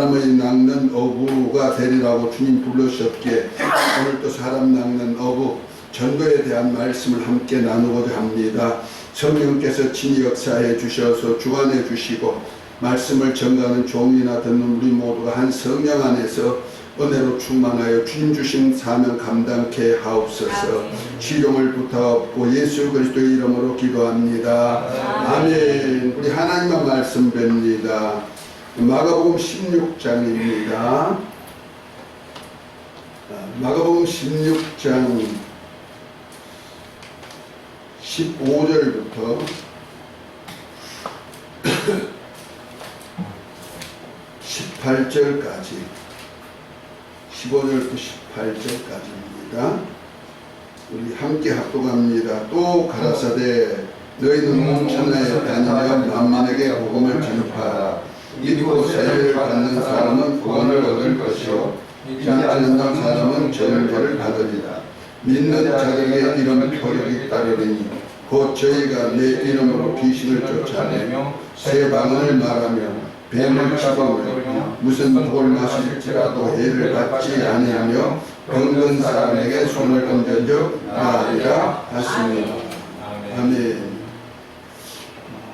사람의 낚는 어부가 되리라고 주님 부르셨기에 오늘 또 사람 낚는 어부 전도에 대한 말씀을 함께 나누고자 합니다. 성령께서 친히 역사해 주셔서 주관해 주시고 말씀을 전가하는 종이나 듣는 우리 모두가 한 성령 안에서 은혜로 충만하여 주님 주신 사명 감당케 하옵소서. 시종을 부탁하고 예수 그리스도의 이름으로 기도합니다. 아멘. 우리 하나님의 말씀 뵙니다. 마가복음 16장입니다. 마가복음 16장 15절부터 18절까지 15절부터 18절까지입니다. 우리 함께 합독합니다. 또 가라사대 너희는 온 천하에 다니며 만민에게 복음을 전파하라. 믿고 세례를 받는 사람은 구원을 얻을 것이요 믿지 않는 사람은 저주를 받으리라. 믿는 자들에게 이런 표적이 따르리니 곧 저희가 내 이름으로 귀신을 쫓아내며 새 방언을 말하며 뱀을 치고 무슨 독을 마실지라도 해를 받지 아니하며 병든 사람에게 손을 얹어줘 나으리라 하시니 아멘.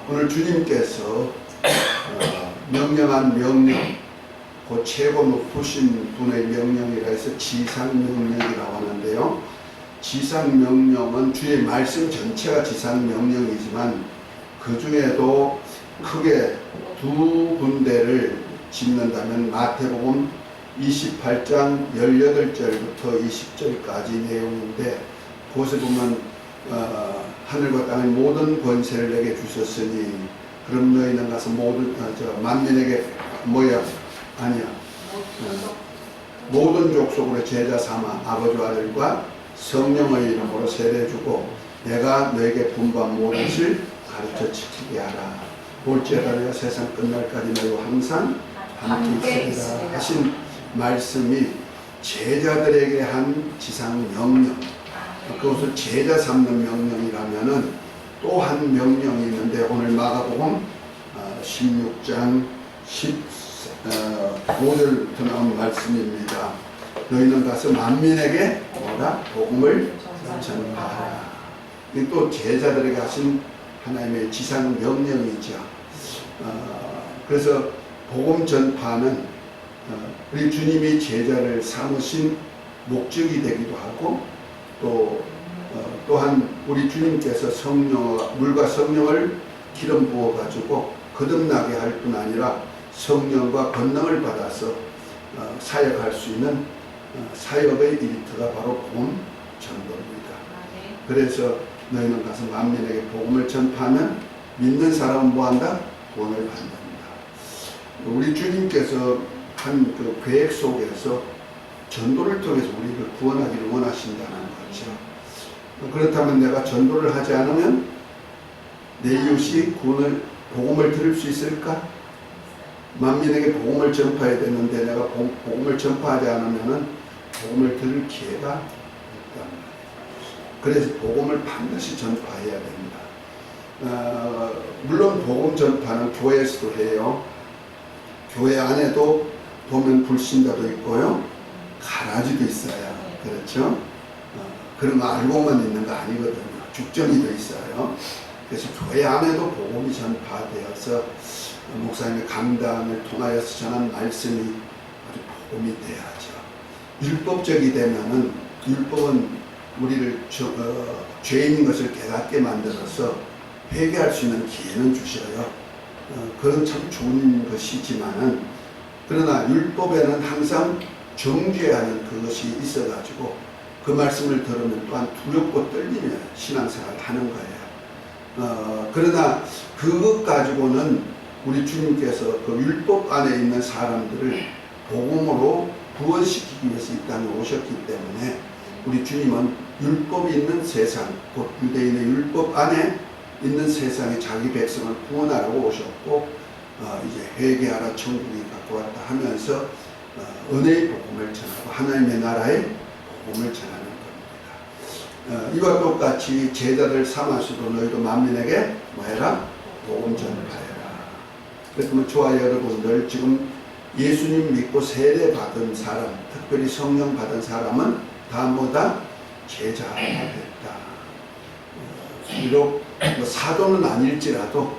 오늘 주님께서 명령한 명령, 그 최고 높으신 분의 명령이라 해서 지상명령이라고 하는데요. 지상명령은 주의 말씀 전체가 지상명령이지만 그 중에도 크게 두 군데를 짚는다면 마태복음 28장 18절부터 20절까지 내용인데 그것을 보면 하늘과 땅의 모든 권세를 내게 주셨으니 그럼 너희는 가서 모든 만민에게 모든 족속으로 제자 삼아 아버지와 아들과 성령의 이름으로 세례주고 내가 너에게 분부한 모든 실 가르쳐 지키게 하라. 볼지어다 내가 세상 끝날까지 너희와 항상 함께 있으리라 하신 말씀이 제자들에게 한 지상 명령, 그것을 제자 삼는 명령이라면은 또 한 명령이 있는데 오늘 마가복음 16장 15절부터 나온 말씀입니다. 너희는 가서 만민에게 복음을 전파하라. 이 또 제자들에게 하신 하나님의 지상 명령이죠. 그래서 복음 전파는 우리 주님이 제자를 삼으신 목적이 되기도 하고 또한 우리 주님께서 물과 성령을 기름 부어 가지고 거듭나게 할 뿐 아니라 성령과 권능을 받아서 사역할 수 있는 사역의 일터가 바로 복음 전도입니다. 그래서 너희는 가서 만민에게 복음을 전파하면 믿는 사람은 뭐한다? 구원을 받는다. 우리 주님께서 한 그 계획 속에서 전도를 통해서 우리를 구원하기를 원하신다는 거죠. 그렇다면 내가 전도를 하지 않으면 내 이웃이 복음을 들을 수 있을까? 만민에게 복음을 전파해야 되는데 내가 복음을 전파하지 않으면 복음을 들을 기회가 없단 말이에요. 그래서 복음을 반드시 전파해야 됩니다. 물론 복음 전파는 교회에서도 해요. 교회 안에도 보면 불신자도 있고요. 가라지도 있어요. 그렇죠? 그런 거 알고만 있는 거 아니거든요. 죽정이도 있어요. 그래서 교회 안에도 복음이 전파되어서 목사님의 강단을 통하여서 전한 말씀이 아주 복음이 돼야죠. 율법적이 되면은 율법은 우리를 죄인인 것을 깨닫게 만들어서 회개할 수 있는 기회는 주셔요. 그건 참 좋은 것이지만은 그러나 율법에는 항상 정죄해야 하는 그것이 있어가지고 그 말씀을 들으면 또한 두렵고 떨리며 신앙생활을 하는 거예요. 그러나 그것 가지고는 우리 주님께서 그 율법 안에 있는 사람들을 복음으로 구원시키기 위해서 이 땅에 오셨기 때문에 우리 주님은 율법이 있는 세상, 곧 유대인의 율법 안에 있는 세상에 자기 백성을 구원하려고 오셨고 이제 회개하라 천국이 갖고 왔다 하면서 은혜의 복음을 전하고 하나님의 나라의 복음을 전하는 겁니다. 이와 똑같이 제자들 삼아서도 너희도 만민에게 뭐해라? 복음 전파해라. 그러면 좋아요 여러분들, 지금 예수님 믿고 세례 받은 사람, 특별히 성령 받은 사람은 다 뭐다? 제자가 됐다. 비록 뭐 사도는 아닐지라도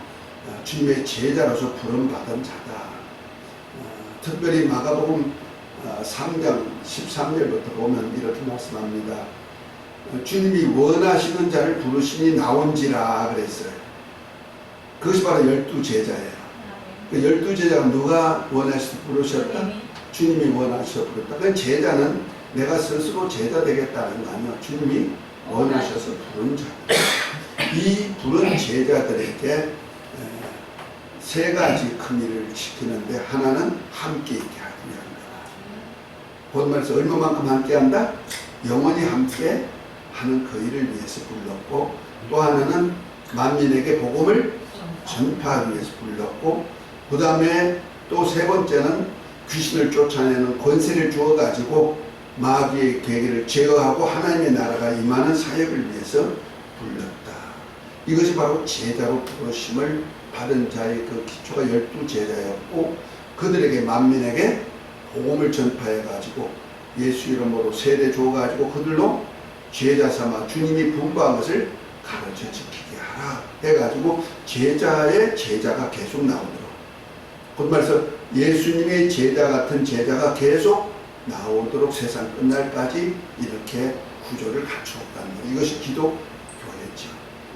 주님의 제자로서 부름받은 자다. 특별히 마가복음 3장 13절부터 보면 이렇게 말씀합니다. 주님이 원하시는 자를 부르시니 나온지라 그랬어요. 그것이 바로 12제자예요. 그 12제자가 누가 원하셔서 부르셨다? 주님이 원하셔서 부르셨다. 그 제자는 내가 스스로 제자 되겠다는 거 아니야. 주님이 원하셔서 부른 자다. 이 부른 제자들에게 세 가지 큰 일을 시키는데 하나는 함께 있게 하기 위함이다. 곧 말해서 얼마만큼 함께 한다? 영원히 함께 하는 그 일을 위해서 불렀고, 또 하나는 만민에게 복음을 전파하기 위해서 불렀고, 그 다음에 또 세 번째는 귀신을 쫓아내는 권세를 주어가지고 마귀의 계기를 제어하고 하나님의 나라가 임하는 사역을 위해서 불렀다. 이것이 바로 제자로 부르심을 받은 자의 그 기초가 12제자였고, 그들에게 만민에게 복음을 전파해가지고 예수 이름으로 세례 줘가지고 그들로 제자 삼아 주님이 분부한 것을 가르쳐 지키게 하라 해가지고 제자의 제자가 계속 나오도록, 곧 말해서 예수님의 제자 같은 제자가 계속 나오도록 세상 끝날까지 이렇게 구조를 갖추었다는 것. 이것이 기독교회죠.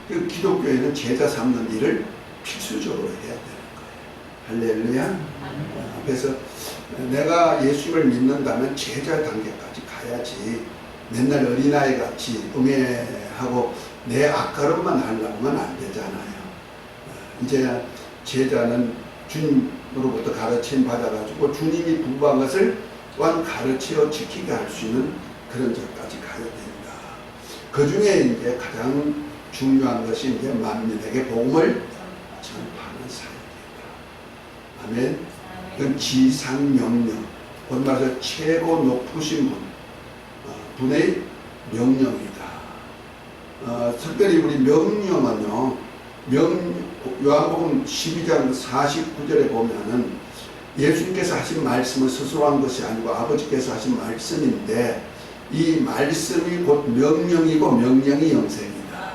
그 기독교회는 제자 삼는 일을 필수적으로 해야 되는 거예요. 할렐루야. 그래서 내가 예수를 믿는다면 제자 단계까지 가야지 맨날 어린아이 같이 응애하고 내 앞가름만 하려면 안 되잖아요. 이제 제자는 주님으로부터 가르침 받아가지고 주님이 분부한 것을 또한 가르쳐 지키게 할 수 있는 그런 점까지 가야 된다. 그 중에 이제 가장 중요한 것이 이제 만민에게 복음을 전파하는 사역이다. 아멘. 그건 지상명령, 곧 말해서 최고 높으신 분의 명령이다. 특별히 우리 명령은요, 요한복음 12장 49절에 보면은 예수님께서 하신 말씀을 스스로 한 것이 아니고 아버지께서 하신 말씀인데, 이 말씀이 곧 명령이고 명령이 영생이다.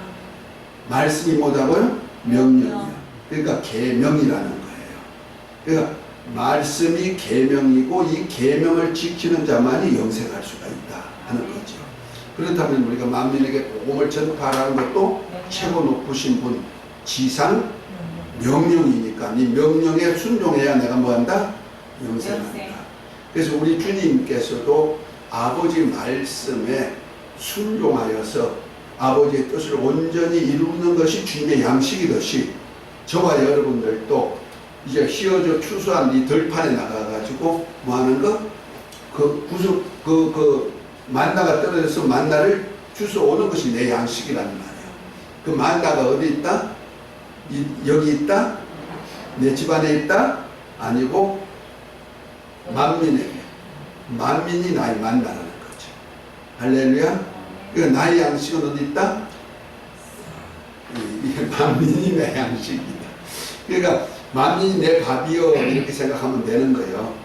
말씀이 뭐다고요? 명령이요. 그러니까 계명이라는 거예요. 그러니까 말씀이 계명이고 이 계명을 지키는 자만이 영생할 수가 있다 하는 거죠. 그렇다면 우리가 만민에게 복음을 전파하라는 것도 최고 높으신 분, 지상 명령이니까 이 명령에 순종해야 내가 뭐한다? 영생한다. 그래서 우리 주님께서도 아버지 말씀에 순종하여서 아버지의 뜻을 온전히 이루는 것이 주님의 양식이듯이 저와 여러분들도 이제 휘어져 추수한 이 들판에 나가가지고 뭐 하는 거? 만나가 떨어져서 만나를 주워오는 것이 내 양식이라는 말이에요. 그 만나가 어디 있다? 여기 있다? 내 집안에 있다? 아니고 만민에게. 만민이 나의 만나라는 거죠. 할렐루야. 그러니까 나의 양식은 어디 있다? 만민이 내 양식이다. 그러니까 만민이 내 밥이요 이렇게 생각하면 되는 거예요.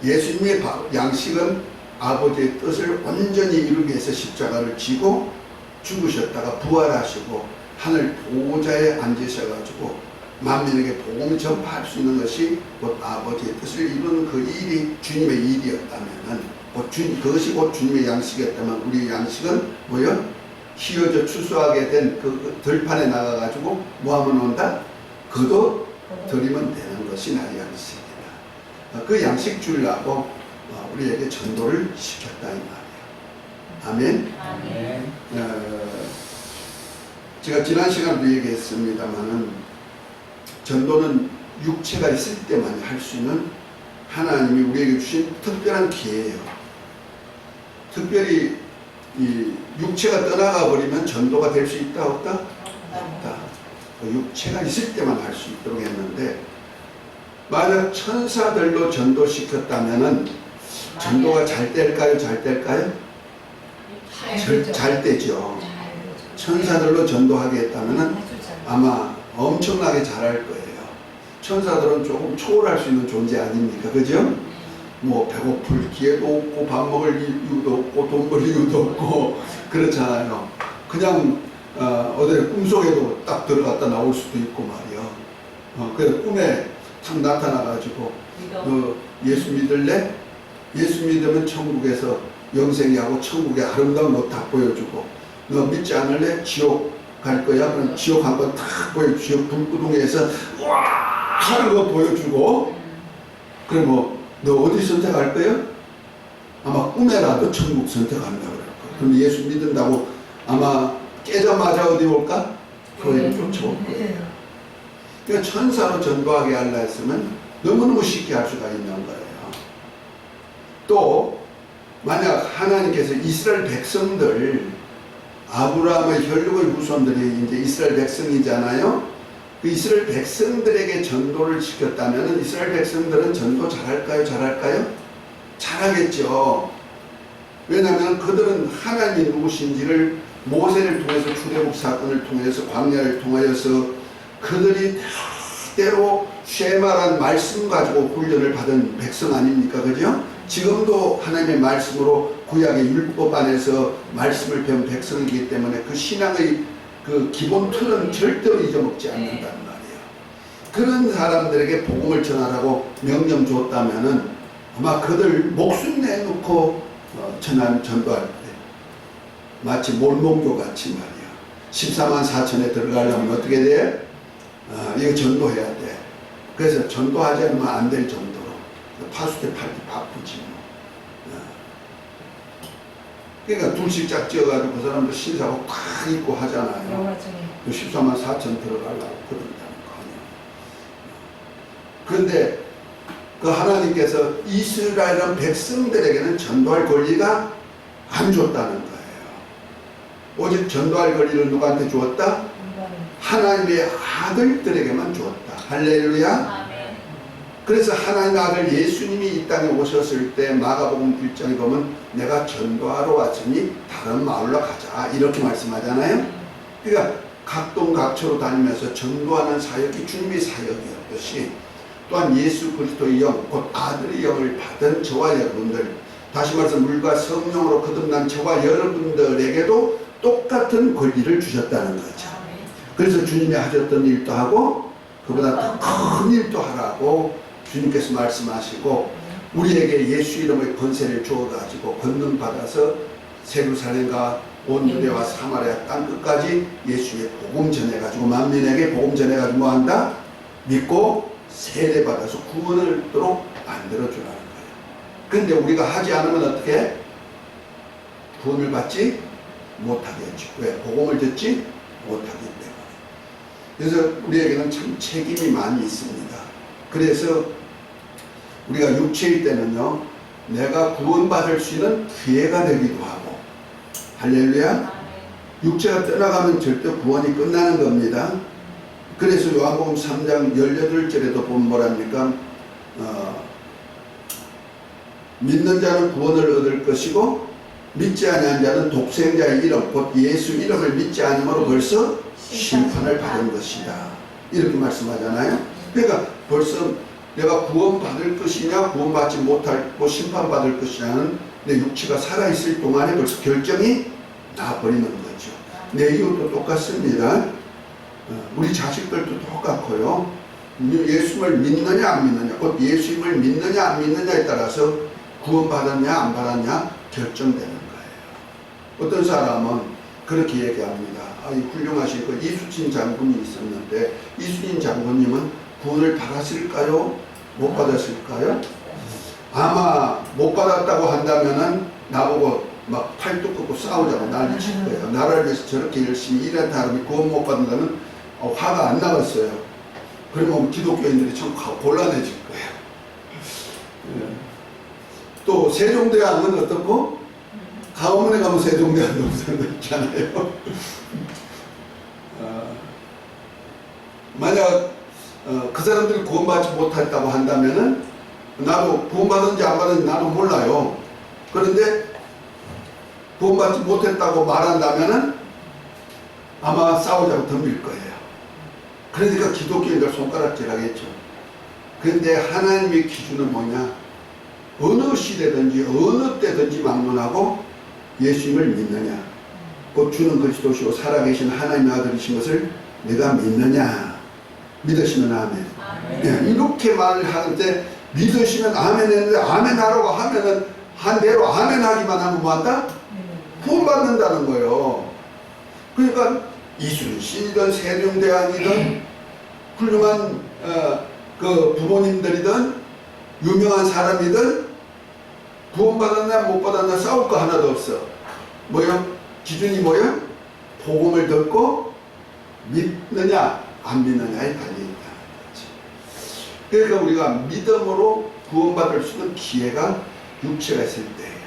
예수님의 양식은 아버지의 뜻을 온전히 이루기 위해서 십자가를 지고 죽으셨다가 부활하시고 하늘 보좌에 앉으셔가지고 만민에게 복음을 전파할 수 있는 것이 곧 아버지의 뜻을 이루는 그 일이 주님의 일이었다면은, 그것이 곧 주님의 양식이었다면 우리의 양식은 뭐요? 휘어져 추수하게 된 그 들판에 나가가지고 뭐 하면 온다? 그도 드리면 되는 것이 나의 양식이다. 그 양식 주려고 우리에게 전도를 시켰다 이 말이에요. 아멘. 아멘. 제가 지난 시간에도 얘기했습니다만은 전도는 육체가 있을 때만 할 수 있는 하나님이 우리에게 주신 특별한 기회예요. 특별히 이 육체가 떠나가 버리면 전도가 될 수 있다 없다? 없다. 육체가 있을 때만 할 수 있도록 했는데, 만약 천사들로 전도시켰다면은 전도가 잘 될까요? 잘 될까요? 잘 되죠. 천사들로 전도하게 했다면은 아마 엄청나게 잘할 거예요. 천사들은 조금 초월할 수 있는 존재 아닙니까? 그죠? 뭐 배고플 기회도 없고 밥 먹을 이유도 없고 돈 벌 이유도 없고 그렇잖아요. 그냥 어디 꿈속에도 딱 들어갔다 나올 수도 있고 말이요. 그래서 꿈에 탁 나타나가지고 예수 믿을래? 예수 믿으면 천국에서 영생이하고 천국의 아름다운 것 다 보여주고, 너 믿지 않을래? 지옥 갈 거야? 그럼 지옥 한번 탁 보여, 지옥 불구덩이에서 와 하는 거 보여주고, 그래 뭐 너 어디 선택할 거야? 아마 꿈에라도 천국 선택한다고 그럴 거야. 그럼 예수 믿는다고 아마 깨자마자 어디 올까? 교회를 쫓아올 거예요. 그러니까 천사로 전도하게 하려 했으면 너무너무 쉽게 할 수가 있는 거예요. 또 만약 하나님께서 이스라엘 백성들, 아브라함의 혈육의 후손들이 이제 이스라엘 백성이잖아요. 그 이스라엘 백성들에게 전도를 시켰다면 이스라엘 백성들은 전도 잘할까요? 잘할까요? 잘하겠죠. 왜냐하면 그들은 하나님이 누구신지를 모세를 통해서 출애굽 사건을 통해서 광야를 통하여서 그들이 때로 쉐마란 말씀 가지고 훈련을 받은 백성 아닙니까? 그죠? 지금도 하나님의 말씀으로 구약의 율법 안에서 말씀을 배운 백성이기 때문에 그 신앙의 그 기본 틀은 절대로 잊어먹지 않는단 말이에요. 그런 사람들에게 복음을 전하라고 명령 줬다면은 아마 그들 목숨 내놓고 전도할 때 마치 몰몬교 같이 말이야. 14만 4천에 들어가려면 어떻게 돼? 이거 전도해야 돼. 그래서 전도하지 않으면 안 될 정도로 파수대 팔기 바쁘지 뭐. 그러니까 둘씩 짝 지어가지고 그 사람들 신사고 탁 입고 하잖아요. 그 14만 4천 들어가려고 그런다는 거 아니에요. 그런데 그 하나님께서 이스라엘 백성들에게는 전도할 권리가 안 줬다는 거예요. 오직 전도할 권리를 누구한테 주었다? 하나님의 아들들에게만 주었다. 할렐루야. 그래서 하나님의 아들 예수님이 이 땅에 오셨을 때 마가복음 1장에 보면 내가 전도하러 왔으니 다른 마을로 가자 이렇게 말씀하잖아요. 그러니까 각동각처로 다니면서 전도하는 사역이 주님의 사역이었듯이 또한 예수 그리스도의 영, 곧 아들의 영을 받은 저와 여러분들, 다시 말해서 물과 성령으로 거듭난 저와 여러분들에게도 똑같은 권리를 주셨다는 거죠. 그래서 주님이 하셨던 일도 하고 그보다 더 큰 일도 하라고 주님께서 말씀하시고 우리에게 예수 이름의 권세를 주어가지고 권능받아서 세루살렘과 온 유대와 사마리아 땅끝까지 예수의 복음 전해가지고 만민에게 복음 전해가지고 뭐한다? 믿고 세례받아서 구원을 얻도록 만들어주라는 거예요. 그런데 우리가 하지 않으면 어떻게? 구원을 받지 못하겠죠. 왜? 복음을 듣지 못하기 때문에. 그래서 우리에게는 참 책임이 많이 있습니다. 그래서 우리가 육체일 때는요, 내가 구원받을 수 있는 기회가 되기도 하고, 할렐루야. 육체가 떠나가면 절대 구원이 끝나는 겁니다. 그래서 요한복음 3장 18절에도 보면 뭐랍니까? 믿는 자는 구원을 얻을 것이고 믿지 아니한 자는 독생자의 이름 곧 예수 이름을 믿지 않음으로 벌써 심판을 받은 것이다. 이렇게 말씀하잖아요. 그러니까 벌써 내가 구원받을 것이냐 구원받지 못하고 심판받을 것이냐는 내 육체가 살아있을 동안에 벌써 결정이 나버리는 거죠. 내 이웃도 똑같습니다. 우리 자식들도 똑같고요. 예수를 믿느냐 안 믿느냐, 곧 예수님을 믿느냐 안 믿느냐에 따라서 구원받았냐 안 받았냐 결정되는 거예요. 어떤 사람은 그렇게 얘기합니다. 훌륭하신 그 이수진 장군이 있었는데 이수진 장군님은 구원을 받았을까요? 못 받았을까요? 아마 못 받았다고 한다면은 나보고 막 팔뚝 긋고 싸우자고 난리칠 거예요. 나라를 위해서 저렇게 열심히 일한 사람이 구원 못 받는다면 화가 안 나갔어요. 그러면 기독교인들이 참 곤란해질 거예요. 또 세종대왕은 어떻고? 가문에 가면 세종대왕 동생도 있잖아요. 만약 그 사람들이 구원받지 못했다고 한다면은 나도 구원받은지 안 받은지 나도 몰라요. 그런데 구원받지 못했다고 말한다면은 아마 싸우자고 덤빌 거예요. 그러니까 기독교인들 손가락질 하겠죠. 그런데 하나님의 기준은 뭐냐? 어느 시대든지 어느 때든지 막론하고 예수님을 믿느냐? 곧 주는 그리스도시오 살아계신 하나님의 아들이신 것을 내가 믿느냐? 믿으시면 아멘. 네, 이렇게 말을 하는데 믿으시면 아멘 했는데 아멘 하라고 하면은 한 대로 아멘 하기만 하면 뭐한다? 구원받는다는 거예요. 그러니까 이순신이든 세종대왕이든 훌륭한 그 부모님들이든 유명한 사람이든 구원받았나 못 받았나 싸울 거 하나도 없어. 뭐요? 기준이 뭐요? 복음을 듣고 믿느냐 안 믿느냐에 달려있다. 그러니까 우리가 믿음으로 구원받을 수 있는 기회가 육체가 있을 때예요.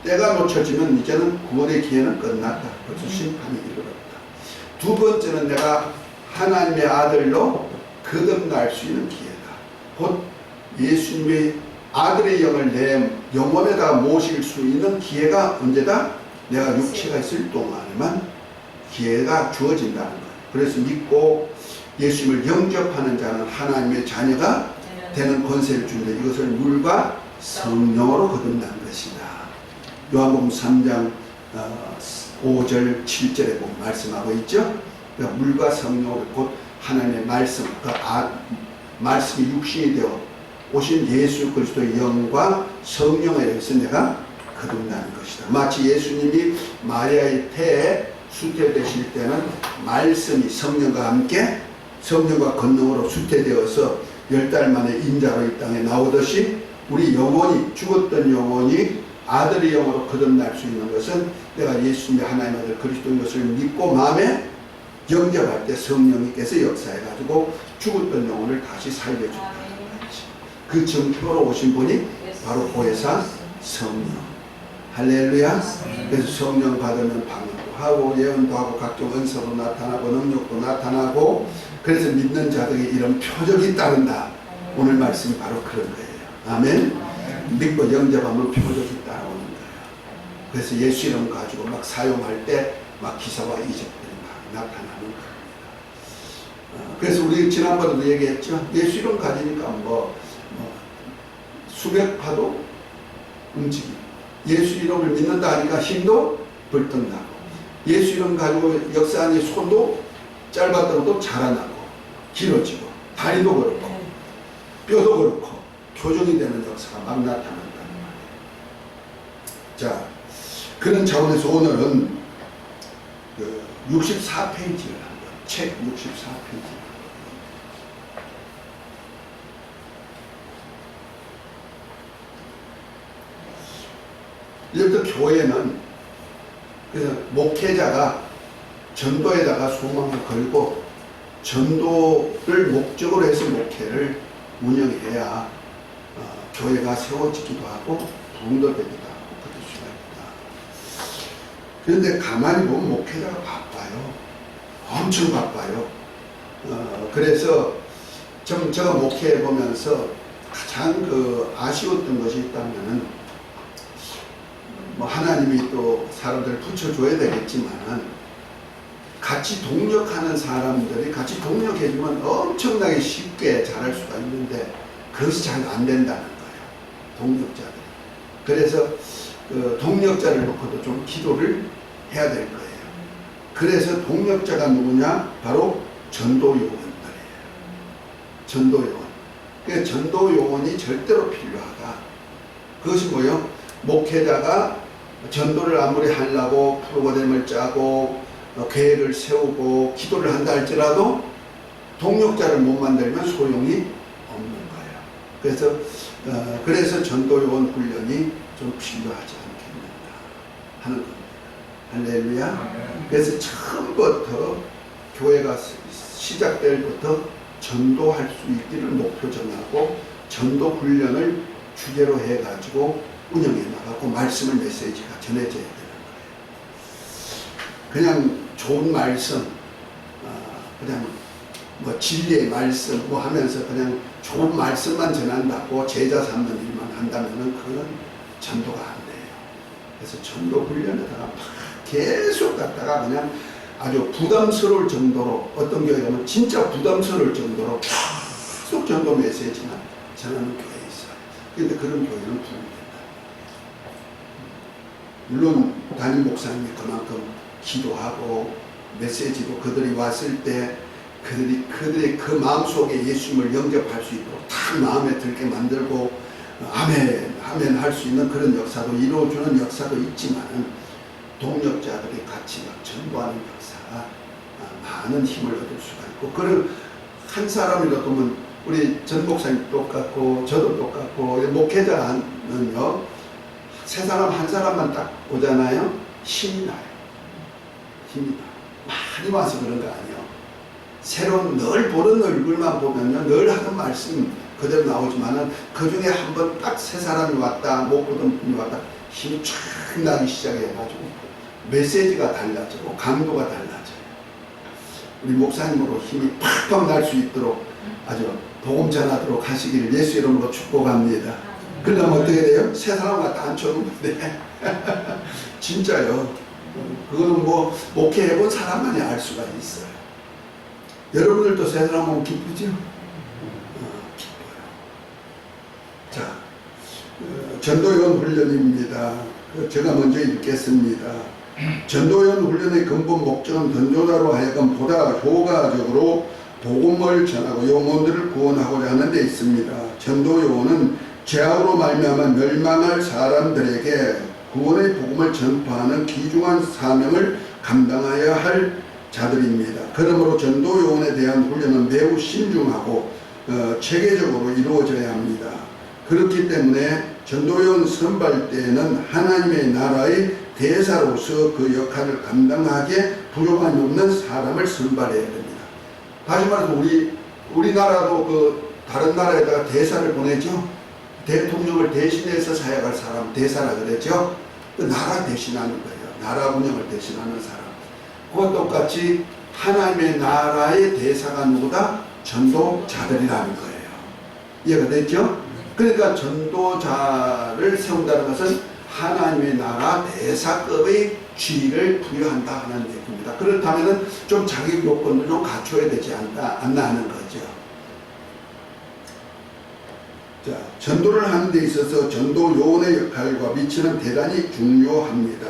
때가 놓쳐지면 이제는 구원의 기회는 끝났다. 벌써 심판이 이르렀다. 두 번째는 내가 하나님의 아들로 거듭날 수 있는 기회다. 곧 예수님의 아들의 영을 내 영혼에다 모실 수 있는 기회가 언제다? 내가 육체가 있을 동안에만 기회가 주어진다는 거예요. 그래서 믿고 예수님을 영접하는 자는 하나님의 자녀가 되는 권세를 주는데 이것을 물과 성령으로 거듭난 것이다. 요한복음 3장 5절 7절에 보면 말씀하고 있죠. 그러니까 물과 성령으로 곧 하나님의 말씀, 그 말씀이 육신이 되어 오신 예수 그리스도의 영과 성령에 의해서 내가 거듭나는 것이다. 마치 예수님이 마리아의 태에 수태되실 때는 말씀이 성령과 함께 성령과 권능으로 수태되어서 10달 만에 인자로 이 땅에 나오듯이 우리 영혼이 죽었던 영혼이 아들의 영으로 거듭날 수 있는 것은 내가 예수님의 하나님의 아들 그리스도인 것을 믿고 마음에 영접할 때 성령님께서 역사해가지고 죽었던 영혼을 다시 살려준다는 거지. 그 증표로 오신 분이 바로 보혜사 성령. 할렐루야. 그래서 성령 받으면 방언도 하고 예언도 하고 각종 은사도 나타나고 능력도 나타나고 그래서 믿는 자들에게 이런 표적이 따른다. 오늘 말씀이 바로 그런 거예요. 아멘. 믿고 영접하면 표적이 따라오는 거예요. 그래서 예수 이름 가지고 막 사용할 때 막 기사와 이적들이 막 나타나는 겁니다. 그래서 우리 지난번에도 얘기했죠. 예수 이름 가지니까 수백파도 움직이고 예수 이름을 믿는다 하니까 힘도 벌떡 나고 예수 이름 가지고 역사하니 손도 짧았더라도 자라나고 길어지고 다리도 그렇고 뼈도 그렇고 교정이 되는 역사가 막 나타난다는 말이에요. 자, 그런 차원에서 오늘은 그 64페이지를 한번 책 64페이지 이제부터 교회는 그래서 목회자가 전도에다가 소망을 걸고 전도를 목적으로 해서 목회를 운영해야 교회가 세워지기도 하고 부흥도 되기도 하고 그럴 수가 있다. 그런데 가만히 보면 목회자가 바빠요. 엄청 바빠요. 그래서 제가 목회해 보면서 가장 아쉬웠던 것이 있다면은 하나님이 또 사람들을 붙여줘야 되겠지만은 같이 동력하는 사람들이 같이 동력해주면 엄청나게 쉽게 잘할 수가 있는데 그것이 잘 안 된다는 거예요. 동력자들이. 그래서 동력자를 놓고도 좀 기도를 해야 될 거예요. 그래서 동력자가 누구냐? 바로 전도요원들이에요. 전도요원. 그 전도요원이 절대로 필요하다. 그것이 뭐예요? 목회자가 전도를 아무리 하려고 프로그램을 짜고 계획을 세우고 기도를 한다 할지라도 동력자를 못 만들면 소용이 없는 거예요. 그래서 전도요원 훈련이 좀 필요하지 않겠는가 하는 겁니다. 할렐루야. 그래서 처음부터 교회가 시작될 때부터 전도할 수 있기를 목표 정하고 전도 훈련을 주제로 해가지고 운영해 나가고 말씀을 메시지가 전해져야 되는 거예요. 그냥 좋은 말씀, 그냥 진리의 말씀 하면서 그냥 좋은 말씀만 전한다고 제자 삼는 일만 한다면은 그건 전도가 안 돼요. 그래서 전도 훈련에다가 계속 갔다가 그냥 아주 부담스러울 정도로 어떤 경우에 가면 진짜 부담스러울 정도로 전도 메시지만 전하는 교회 있어요. 그런데 그런 교회는 부흥된다. 물론 담임 목사님이 그만큼 기도하고 메시지도 그들이 왔을 때 그들의 그 마음속에 예수님을 영접할 수 있도록 다 마음에 들게 만들고 아멘 할 수 있는 그런 역사도 이루어주는 역사도 있지만은 동력자들이 같이 막 전도하는 역사가 많은 힘을 얻을 수가 있고, 그런 한 사람이라도 우리 전 목사님 똑같고 저도 똑같고 목회자는요 세 사람 한 사람만 딱 보잖아요. 힘이 나요. 힘이 나. 많이 와서 그런 거 아니에요. 새로운 늘 보는 얼굴만 보면요 늘 하던 말씀 그대로 나오지만은 그 중에 한 번 딱 세 사람이 왔다, 못 보던 분이 왔다, 힘이 쫙 나기 시작해가지고 메시지가 달라지고 강도가 달라져요. 우리 목사님으로 힘이 팍팍 날 수 있도록 아주 복음 전하도록 하시기를 예수 이름으로 축복합니다. 그러면 어떻게 돼요? 세 사람 갖다 앉혀놓는데 진짜요. 그거는 뭐 목회해본 사람만이 알 수가 있어요. 여러분들도 세 사람 보면 기쁘죠? 기뻐요. 자, 전도연 훈련입니다. 제가 먼저 읽겠습니다. 전도연 훈련의 근본 목적은 전도자로 하여금 보다 효과적으로 복음을 전하고 영혼들을 구원하고자 하는 데 있습니다. 전도요원은 죄악으로 말미암아 멸망할 사람들에게 구원의 복음을 전파하는 귀중한 사명을 감당하여야 할 자들입니다. 그러므로 전도요원에 대한 훈련은 매우 신중하고 체계적으로 이루어져야 합니다. 그렇기 때문에 전도요원 선발 때에는 하나님의 나라의 대사로서 그 역할을 감당하기에 부족함이 없는 사람을 선발해야 됩니다. 다시 말해서 우리나라도 그 다른 나라에다가 대사를 보내죠. 대통령을 대신해서 사역할 사람 대사라 그랬죠. 그 나라 대신하는 거예요. 나라 운영을 대신하는 사람. 그와 똑같이 하나님의 나라의 대사가 누구다? 전도자들이라는 거예요. 이해가 됐죠? 그러니까 전도자를 세운다는 것은 하나님의 나라 대사급의 지위를 부여한다 하는 얘기입니다. 그렇다면 좀 자기 요건도 좀 갖춰야 되지 않나 하는 거죠. 자, 전도를 하는 데 있어서 전도 요원의 역할과 위치는 대단히 중요합니다.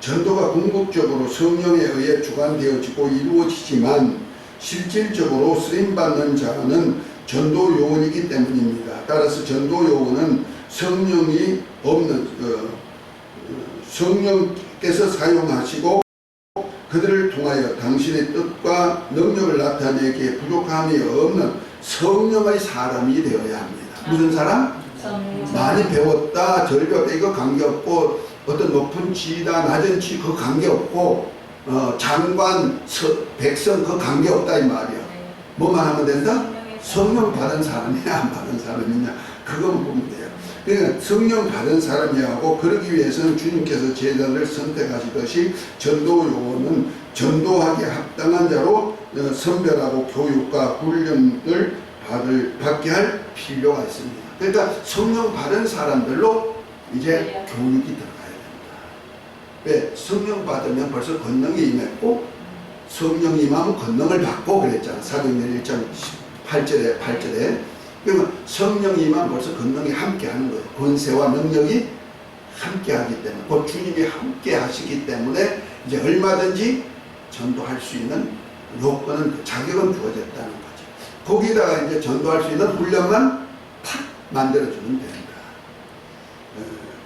전도가 궁극적으로 성령에 의해 주관되어지고 이루어지지만 실질적으로 쓰임받는 자는 전도 요원이기 때문입니다. 따라서 전도 요원은 성령이 없는 성령께서 사용하시고 그들을 통하여 당신의 뜻과 능력을 나타내기에 부족함이 없는 성령의 사람이 되어야 합니다. 무슨 사람? 많이 배웠다, 절 배웠다 이거 관계없고, 어떤 높은 지위다 낮은 지위 그거 관계없고, 장관, 백성 그거 관계없다 이 말이야. 뭐만 하면 된다? 성령 받은 사람이냐 안 받은 사람이냐 그건 보면 돼요. 그러니까 성령 받은 사람이야 하고, 그러기 위해서는 주님께서 제자들을 선택하시듯이 전도 요원은 전도하기에 합당한 자로 선별하고 교육과 훈련을 받게 할 필요가 있습니다. 그러니까 성령 받은 사람들로 이제 교육이 들어가야 됩니다. 왜? 성령 받으면 벌써 권능이 임했고, 성령 임하면 권능을 받고 그랬잖아. 사도행전 1장 8절에. 그러면 성령이 임하면 벌써 권능이 함께 하는 거예요. 권세와 능력이 함께 하기 때문에, 곧 주님이 함께 하시기 때문에 이제 얼마든지 전도할 수 있는 요건은, 자격은 주어졌다는 거죠. 거기다가 이제 전도할 수 있는 훈련만 탁 만들어주면 됩니다.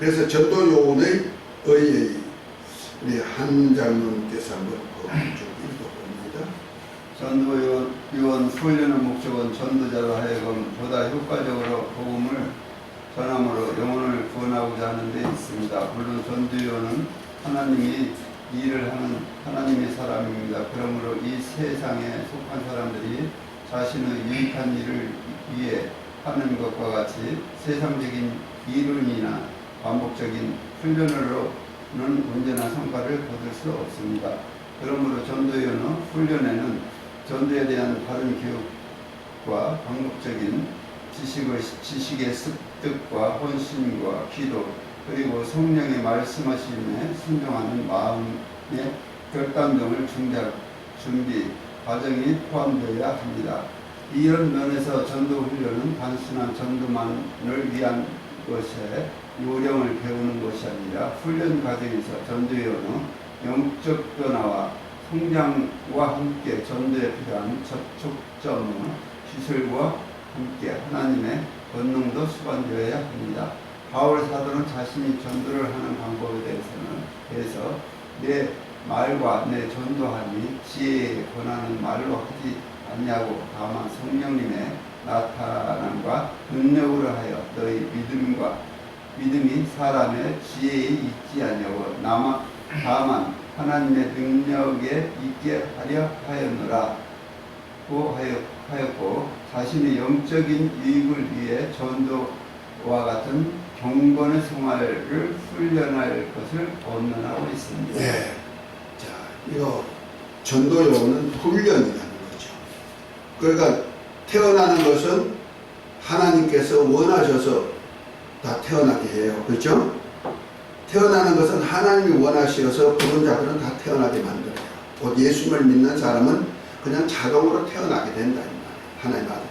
그래서 전도 요원의 의의 우리 한 장로님께서 한번 쭉 읽어봅니다. 전도 요원 훈련의 목적은 전도자로 하여금 보다 효과적으로 복음을 전함으로 영혼을 구원하고자 하는 데 있습니다. 물론 전도 요원은 하나님이 일을 하는 하나님의 사람입니다. 그러므로 이 세상에 속한 사람들이 자신의 유익한 일을 위해 하는 것과 같이 세상적인 이론이나 반복적인 훈련으로는 온전한 성과를 거둘 수 없습니다. 그러므로 전도요원 훈련에는 전도에 대한 바른 교육과 반복적인 지식의 습득과 헌신과 기도, 그리고 성령의 말씀하심에 순종하는 마음의 결단 등을 준비 과정이 포함되어야 합니다. 이런 면에서 전도 훈련은 단순한 전도만을 위한 것에 요령을 배우는 것이 아니라 훈련 과정에서 전도요는 영적 변화와 성장과 함께 전도에 필요한 접촉점의 기술과 함께 하나님의 권능도 수반되어야 합니다. 바울 사도는 자신이 전도를 하는 방법에 대해서 내 말과 내 전도함이 지혜에 권하는 말로 하지 않냐고, 다만 성령님의 나타남과 능력으로 하여 너희 믿음이 사람의 지혜에 있지 않냐고, 다만 하나님의 능력에 있게 하려 하였고 자신의 영적인 유익을 위해 전도와 같은 경건의 생활을 훈련할 것을 권면하고 있습니다. 네. 자, 이거 전도요는 훈련이라는 거죠. 그러니까 태어나는 것은 하나님께서 원하셔서 다 태어나게 해요. 그렇죠? 태어나는 것은 하나님이 원하셔서 부른 자들은 다 태어나게 만들어요. 곧 예수님을 믿는 사람은 그냥 자동으로 태어나게 된다, 이 말이에요. 하나님 아들.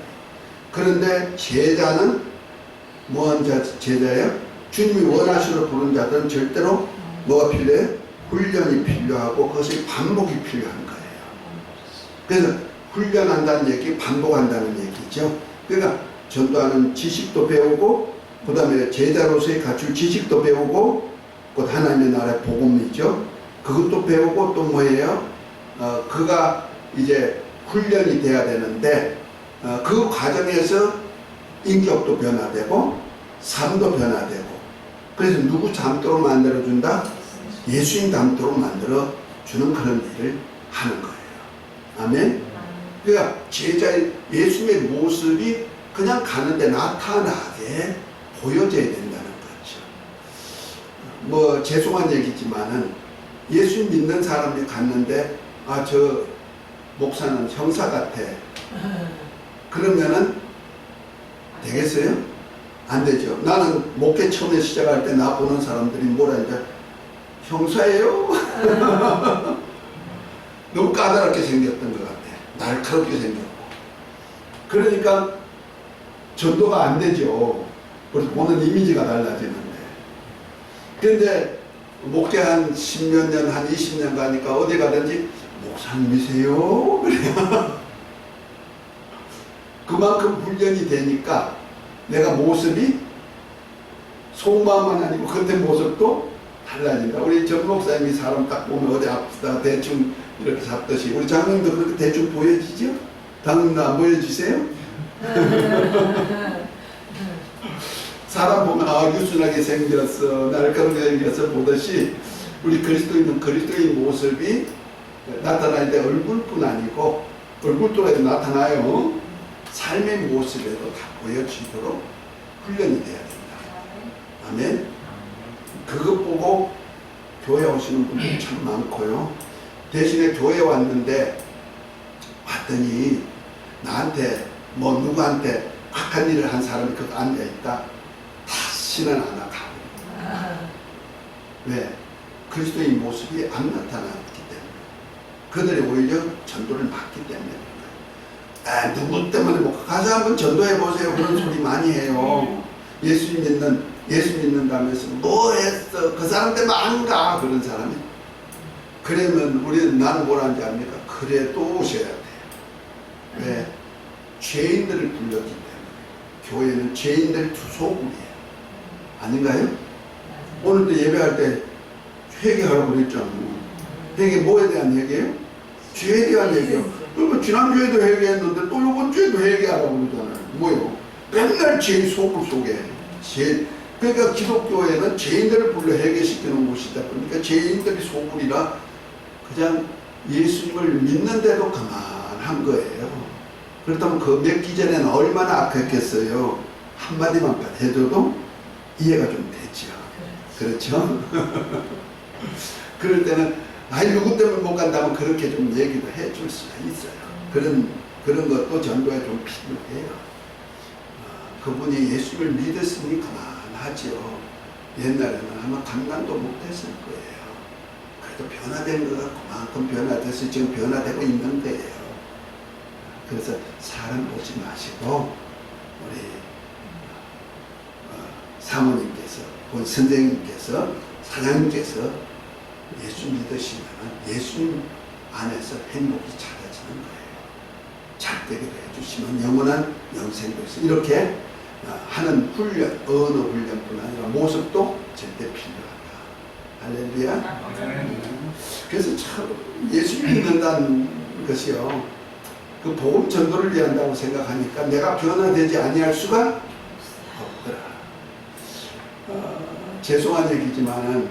그런데 제자는 뭐한 제자예요? 주님이 원하시러 부른 자들은 절대로 뭐가 필요해요? 훈련이 필요하고 그것이 반복이 필요한 거예요. 그래서 훈련한다는 얘기, 반복한다는 얘기죠. 그러니까 전도하는 지식도 배우고, 그 다음에 제자로서의 갖출 지식도 배우고, 곧 하나님의 나라의 복음이죠. 그것도 배우고, 또 뭐예요? 그가 이제 훈련이 돼야 되는데, 그 과정에서 인격도 변화되고, 삶도 변화되고, 그래서 누구 닮도록 만들어준다? 예수님 닮도록 만들어주는 그런 일을 하는 거예요. 아멘? 그러니까 제자의 예수님의 모습이 그냥 가는데 나타나게 보여져야 된다는 거죠. 뭐 죄송한 얘기지만은 예수 믿는 사람이 갔는데 저 목사는 형사 같아. 그러면은 되겠어요? 안 되죠. 나는 목회 처음에 시작할 때 나 보는 사람들이 뭐라 하니까 형사예요? 너무 까다롭게 생겼던 것 같아. 날카롭게 생겼고. 그러니까 전도가 안 되죠. 그래서 보는 이미지가 달라지는데. 그런데 목회 한 10몇 년, 한 20년 가니까 어디 가든지 목사님이세요? 그래요. 그만큼 훈련이 되니까 내가 모습이 속마음만 아니고 겉의 모습도 달라진다. 우리 전 목사님이 사람 딱 보면 어디 아프다 대충 이렇게 잡듯이 우리 장로님도 그렇게 대충 보여지죠? 장로님도 안 보여주세요? 사람 보면 유순하게 생겼어, 날카롭게 생겼어 보듯이 우리 그리스도인 모습이 나타날 때 얼굴뿐 아니고 얼굴도 나타나요. 삶의 모습에도 다 보여지도록 훈련이 돼야 된다. 아멘. 그것 보고 교회 오시는 분들이 참 많고요. 대신에 교회 왔는데 왔더니 나한테 뭐 누구한테 악한 일을 한 사람이 거기 앉아있다. 다시는 안 하고. 왜? 그리스도의 모습이 안 나타났기 때문에. 그들이 오히려 전도를 막기 때문에. 누구 때문에 못 가서 한번 전도해 보세요. 그런 소리 많이 해요. 예수 믿는다면서 뭐 했어? 그 사람 때문에 안 가. 그런 사람이. 그러면 나는 뭐라는지 압니까? 그래도 오셔야 돼요. 왜? 죄인들을 불렀기 때문에. 교회는 죄인들 소굴이에요. 아닌가요? 오늘도 예배할 때 회개하라고 그랬잖아요. 회개 뭐에 대한 회개예요? 죄에 대한 얘기요. 그러면 지난주에도 회개했는데 또 이번 주에도 회개하라고 그러잖아요. 뭐요? 맨날 죄의 소굴 속에. 그러니까 기독교회는 죄인들을 불러 회개시키는 곳이다. 그러니까 죄인들이 소굴이라 그냥 예수님을 믿는데도 그만한 거예요. 그렇다면 그 맺기 전에는 얼마나 악했겠어요. 한마디만 해줘도 이해가 좀 되죠. 그렇죠? 그럴 때는 누구 때문에 못 간다면 그렇게 좀 얘기도 해줄 수가 있어요. 그런 것도 전도에 좀 필요해요. 그분이 예수를 믿었으니 그만하죠. 옛날에는 아마 감당도 못했을 거예요. 그래도 변화된 거가 그만큼 변화돼서 지금 변화되고 있는 거예요. 그래서 사람 보지 마시고 우리 사모님께서, 본 선생님께서, 사장님께서 예수 믿으시면 예수님 안에서 행복이 찾아지는 거예요. 잘되기도 해주시면 영원한 영생도 있어. 이렇게 하는 훈련, 언어 훈련뿐 아니라 모습도 절대 필요하다. 할렐루야. 그래서 참 예수 믿는다는 것이요, 그 복음 전도를 위한다고 생각하니까 내가 변화되지 아니할 수가 없더라. 죄송한 얘기지만은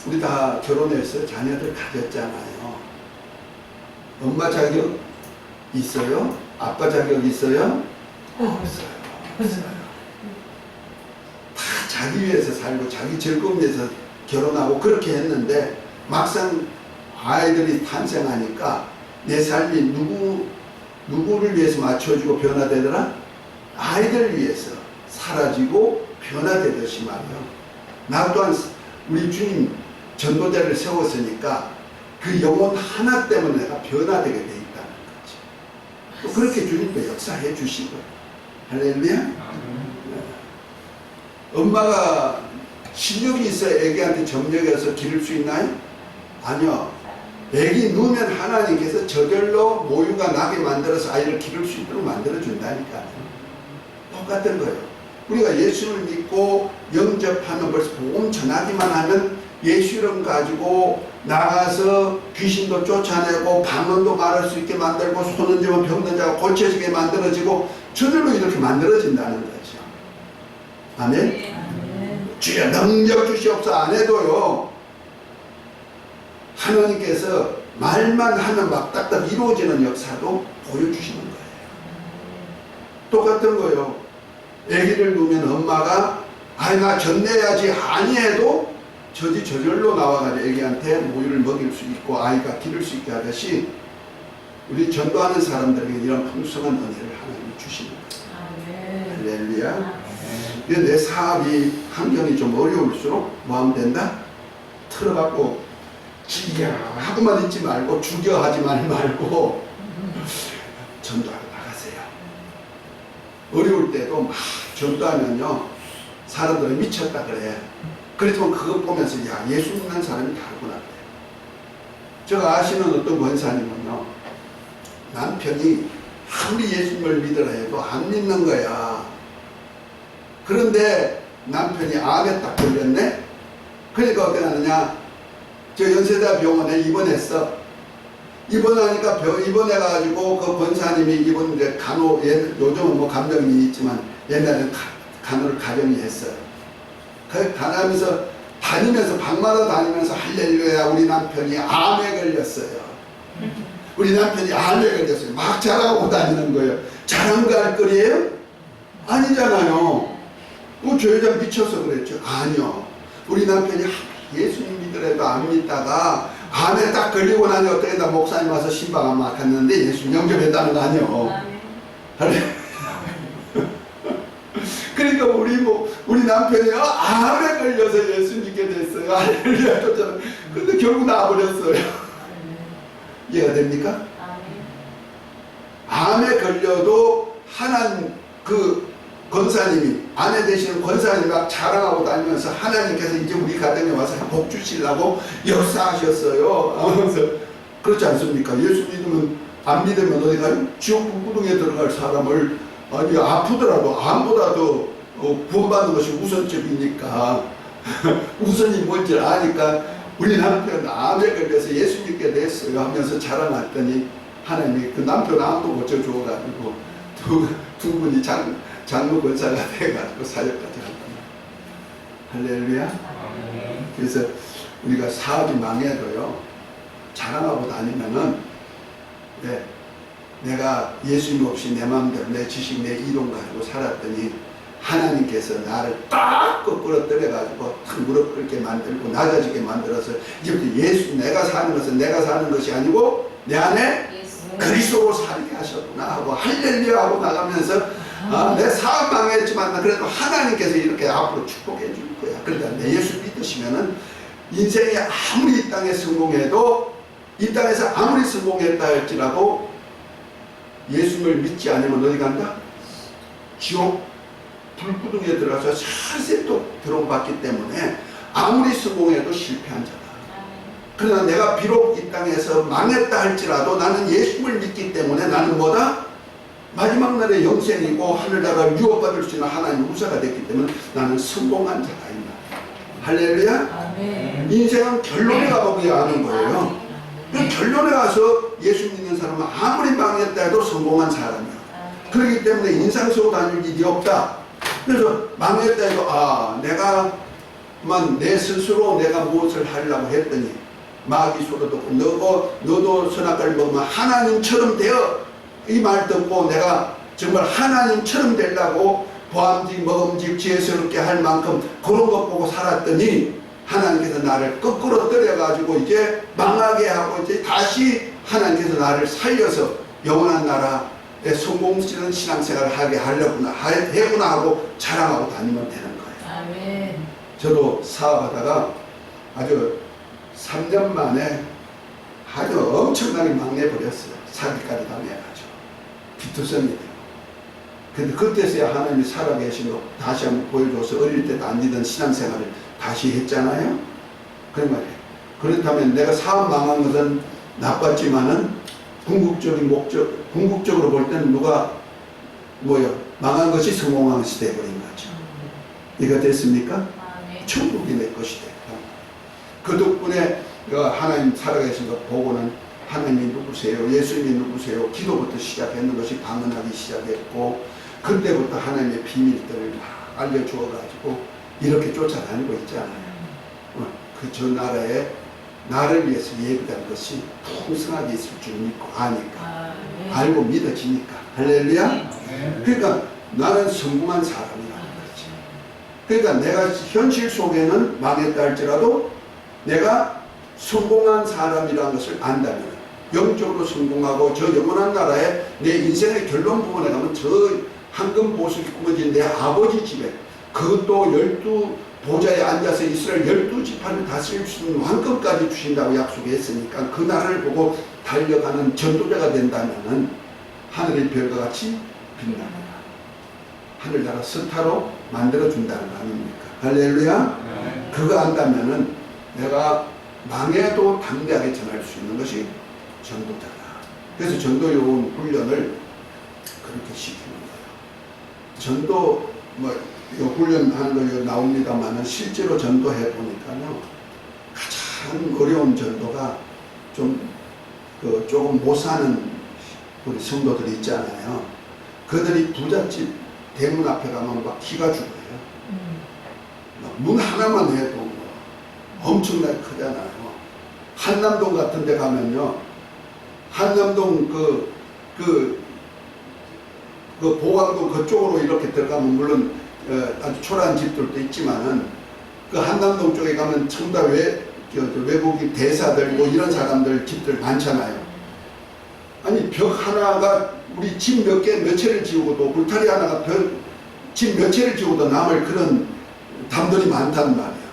우리 다 결혼해서 자녀들 가졌잖아요. 엄마 자격 있어요? 아빠 자격 있어요? 없어요. 없어요. 다 자기 위해서 살고 자기 즐거움 위해서 결혼하고 그렇게 했는데 막상 아이들이 탄생하니까 내 삶이 누구를 위해서 맞춰주고 변화되더라? 아이들 위해서 사라지고 변화되듯이 말이요. 나 또한 우리 주님 전도자를 세웠으니까 그 영혼 하나 때문에 내가 변화되게 돼 있다는 거지. 또 그렇게 주님도 역사해 주시고. 할렐루야. 엄마가 실력이 있어야 애기한테 점령해서 기를 수 있나요? 아니요. 애기 누우면 하나님께서 저절로 모유가 나게 만들어서 아이를 기를 수 있도록 만들어준다니까요. 똑같은 거예요. 우리가 예수를 믿고 영접하면 벌써 복음 전하기만 하면 예수 이름 가지고 나가서 귀신도 쫓아내고 방언도 말할 수 있게 만들고 손은 잡은 병든 자가 고쳐지게 만들어지고 저절로 이렇게 만들어진다는 거죠. 아멘? 주여 능력 주시옵소서 안 해도요, 하나님께서 말만 하면 막 딱딱 이루어지는 역사도 보여주시는 거예요. 똑같은 거예요. 아기를 두면 엄마가 아이 나 젖내야지 아니해도 저절로 나와가지고 아기한테 모유를 먹일 수 있고 아이가 기를 수 있게 하듯이 우리 전도하는 사람들에게 이런 풍성한 은혜를 하나님이 주시는 거예요. 할렐루야. 내 사업이 환경이 좀 어려울수록 뭐 하면 된다? 틀어갖고 죽여 하고만 있지 말고 죽여 하지 말고 전도하러 나가세요. 어려울 때도 막 전도하면요 사람들은 미쳤다 그래. 그렇지만 그거 보면서 야 예수 믿는 사람이 다르구나. 제가 아시는 어떤 권사님은요 남편이 아무리 예수님을 믿으라 해도 안 믿는 거야. 그런데 남편이 암에 딱 걸렸네. 그러니까 어떻게 하느냐, 저 연세대 병원에 입원했어. 입원하니까 입원해가지고 그 권사님이 이분 이제 간호, 요즘은 뭐 감정이 있지만 옛날에는 간호를 가정히 했어요. 그 다니면서 방마다 다니면서 할렐루야 우리 남편이 암에 걸렸어요. 우리 남편이 암에 걸렸어요. 막 자랑하고 다니는 거예요. 자랑 갈 거리예요? 아니잖아요. 저 여자 미쳐서 그랬죠. 아니요. 우리 남편이 예수님 믿으라도 안 믿다가 암에 딱 걸리고 나니 어떻게 했나 목사님 와서 신방 막 했는데 예수님 영접했다는 거 아니요. 그러니까 우리 남편이 암에 걸려서 예수 믿게 됐어요. 할렐루야. 근데 결국 나와버렸어요. 이해가 됩니까? 암에 걸려도 하나님 권사님이 아내 되시는 권사님이 막 자랑하고 다니면서 하나님께서 이제 우리 가정에 와서 복 주시려고 역사하셨어요. 그래서 그렇지 않습니까? 예수 믿으면 안 믿으면 어디 가요? 지옥 불구덩이에 들어갈 사람을 아니 아프더라도 암보다도 구원받는 것이 우선적이니까 우선이 뭔지 아니까 우리 남편 암에 걸려서 예수 믿게 됐어요 하면서 자랑했더니 하나님이 그 남편 암도 고쳐주어가지고 두 분이 장로 권사가 돼가지고 사역까지 한다. 할렐루야. 그래서 우리가 사업이 망해도요 자랑하고 다니면은 내가 예수님 없이 내 마음대로 내 지식 내 이론 가지고 살았더니 하나님께서 나를 딱 거꾸로 때려가지고 탁 무릎 꿇게 만들고 낮아지게 만들어서 이제부터 예수 내가 사는 것은 내가 사는 것이 아니고 내 안에 그리스도로 살게 하셨구나 하고 할렐루야 하고 나가면서 내 사업 망했지만 그래도 하나님께서 이렇게 앞으로 축복해 줄 거야. 그러니까 내 예수 믿으시면은 인생에 아무리 이 땅에 성공해도 이 땅에서 아무리 성공했다 할지라도 예수님을 믿지 않으면 어디 간다? 지옥 불구덩이에 들어가서 살새 또 들어봤기 때문에 아무리 성공해도 실패한 자다. 그러나 내가 비록 이 땅에서 망했다 할지라도 나는 예수님을 믿기 때문에 나는 뭐다? 마지막 날의 영생이고 하늘나라를 유업받을 수 있는 하나님의 후사가 됐기 때문에 나는 성공한 자다. 할렐루야. 인생은 결론에 가봐야 하는 거예요. 그 결론에 가서 예수 믿는 사람은 아무리 망했다 해도 성공한 사람이야. 그렇기 때문에 인상 쓰고 다닐 일이 없다. 그래서 망했다 해도 내가만 내 스스로 내가 무엇을 하려고 했더니 마귀 소리 듣고 너도 선악과를 먹으면 하나님처럼 되어 이 말 듣고 내가 정말 하나님처럼 되려고 보암직 먹음직 지혜스럽게 할 만큼 그런 것 보고 살았더니 하나님께서 나를 거꾸로 떨어가지고 이제 망하게 하고 이제 다시 하나님께서 나를 살려서 영원한 나라에 성공스러운 신앙생활을 하게 하려구나 해구나 하고 자랑하고 다니면 되는 거예요. 아멘. 저도 사업하다가 아주 3년 만에 아주 엄청나게 망해버렸어요. 사기까지 당해가지고 비투성이 돼요. 근데 그때서야 하나님이 살아계신 거 다시 한번 보여줘서 어릴 때도 안 믿던 신앙생활을 다시 했잖아요. 그런 말이에요. 그렇다면 내가 사업 망한 것은 나빴지만은 궁극적으로 볼 때는 망한 것이 성공한 것이 되어버린 거죠. 이거 됐습니까? 천국이 내 것이 됐다. 그 덕분에 하나님 살아계신 거 보고는 하나님이 누구세요? 예수님이 누구세요? 기도부터 시작했는 것이 방언하기 시작했고 그때부터 하나님의 비밀들을 막 알려주어가지고 이렇게 쫓아다니고 있잖아요. 저 나라에 나를 위해서 예비된 것이 풍성하게 있을 줄 믿고 아니까 알고 믿어지니까 할렐루야. 그러니까 나는 성공한 사람이라는 거지. 그러니까 내가 현실 속에는 망했다 할지라도 내가 성공한 사람이라는 것을 안다면 영적으로 성공하고 저 영원한 나라에 내 인생의 결론 부분에 가면 저 황금 보석이 꾸며진 내 아버지 집에 그것도 12보좌에 앉아서 이스라엘 12지파를 다스릴 수 있는 왕권까지 주신다고 약속했으니까 그 나라를 보고 달려가는 전도자가 된다면 하늘의 별과 같이 빛나는 하늘나라 스타로 만들어준다는 거 아닙니까? 할렐루야. 그거 안다면은 내가 망해도 담대하게 전할 수 있는 것이 전도자다. 그래서 전도요원 훈련을 그렇게 시키는 거예요. 전도 훈련하는 거 나옵니다만은 실제로 전도해 보니까요 가장 어려운 전도가 조금 못 사는 우리 성도들이 있잖아요. 그들이 부잣집 대문 앞에 가면 막 기가 죽어요. 문 하나만 해도 엄청나게 크잖아요. 한남동 같은 데 가면요. 한남동 보강동 그쪽으로 이렇게 들어가면 물론 아주 초라한 집들도 있지만은 그 한남동 쪽에 가면 전부 다 외국인 대사들 이런 사람들 집들 많잖아요. 아니 벽 하나가 우리 집 몇 채를 지우고도 울타리 하나가 집 몇 채를 지우고도 남을 그런 담들이 많단 말이야.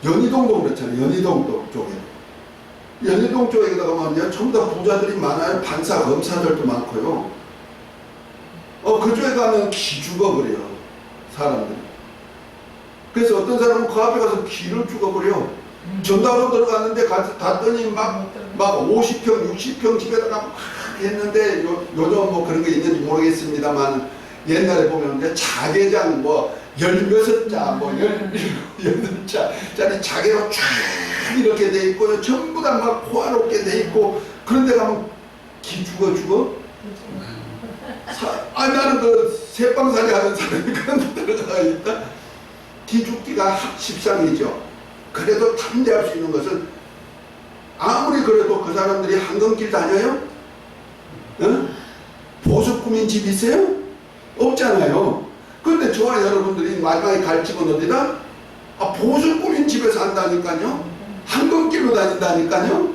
연희동도 그렇잖아요. 연희동 쪽에. 연희동 쪽에 가면 전부 다 부자들이 많아요. 판사, 검사들도 많고요. 그쪽에 가면 기 죽어버려. 사람들이. 그래서 어떤 사람은 그 앞에 가서 기를 죽어버려. 전다로 들어갔는데 갔더니 막 50평, 60평 집에다가 막 했는데 요즘 그런 거 있는지 모르겠습니다만 옛날에 보면 자개장 열몇섯 자, 18자짜리 자개가 쫙 이렇게 돼 있고 전부 다 막 호화롭게 돼 있고 그런데 가면 기 죽어? 나는 새빵살이 하는 사람이 그런 데 들어가 있다. 기 죽기가 십상이죠. 그래도 탐대할 수 있는 것은 아무리 그래도 그 사람들이 한강길 다녀요? 보석 꾸민 집 있어요? 없잖아요. 그런데 저와 여러분들이 마지막에 갈 집은 어디다? 보석 꾸민 집에서 한다니까요. 한강길로 다닌다니까요.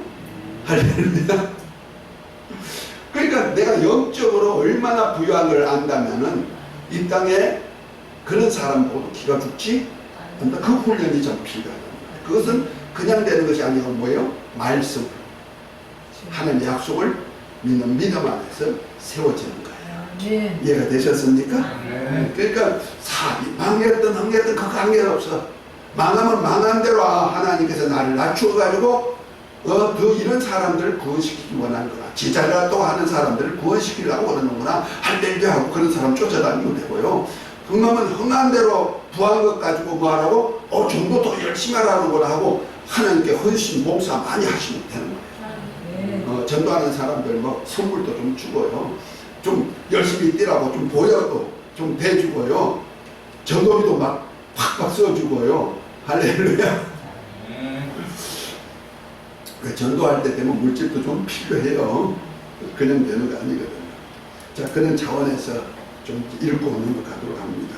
할렐루야. 그러니까 내가 영적으로 얼마나 부유한 걸 안다면은 이 땅에 그런 사람 보고 기가 죽지 않다. 그 훈련이 좀 필요하다. 그것은 그냥 되는 것이 아니고 뭐예요? 말씀. 하나님의 약속을 믿는 믿음 안에서 세워지는 거예요. 네. 이해가 되셨습니까? 네. 그러니까 사업이 망했든 그 관계없어. 망하면 망한 대로 하나님께서 나를 낮추어가지고 더 이런 사람들을 구원시키기 원하는 거나 지자라도 하는 사람들을 구원시키려고 그러는구나 할렐루야하고 그런 사람 쫓아다니면 되고요. 흥하면 흥한 대로 부한 것 가지고 뭐 하라고? 정도 더 열심히 하라는구나 하고 하나님께 헌신 봉사 많이 하시면 되는 거예요. 네. 전도하는 사람들 뭐 선물도 좀 주고요. 좀 열심히 뛰라고 좀 보여도 좀 대주고요. 전도비도 막 팍팍 써주고요. 할렐루야. 전도할 때 되면 물질도 좀 필요해요. 그냥 되는 거 아니거든요. 자, 그런 차원에서 좀 읽고 넘어가도록 합니다.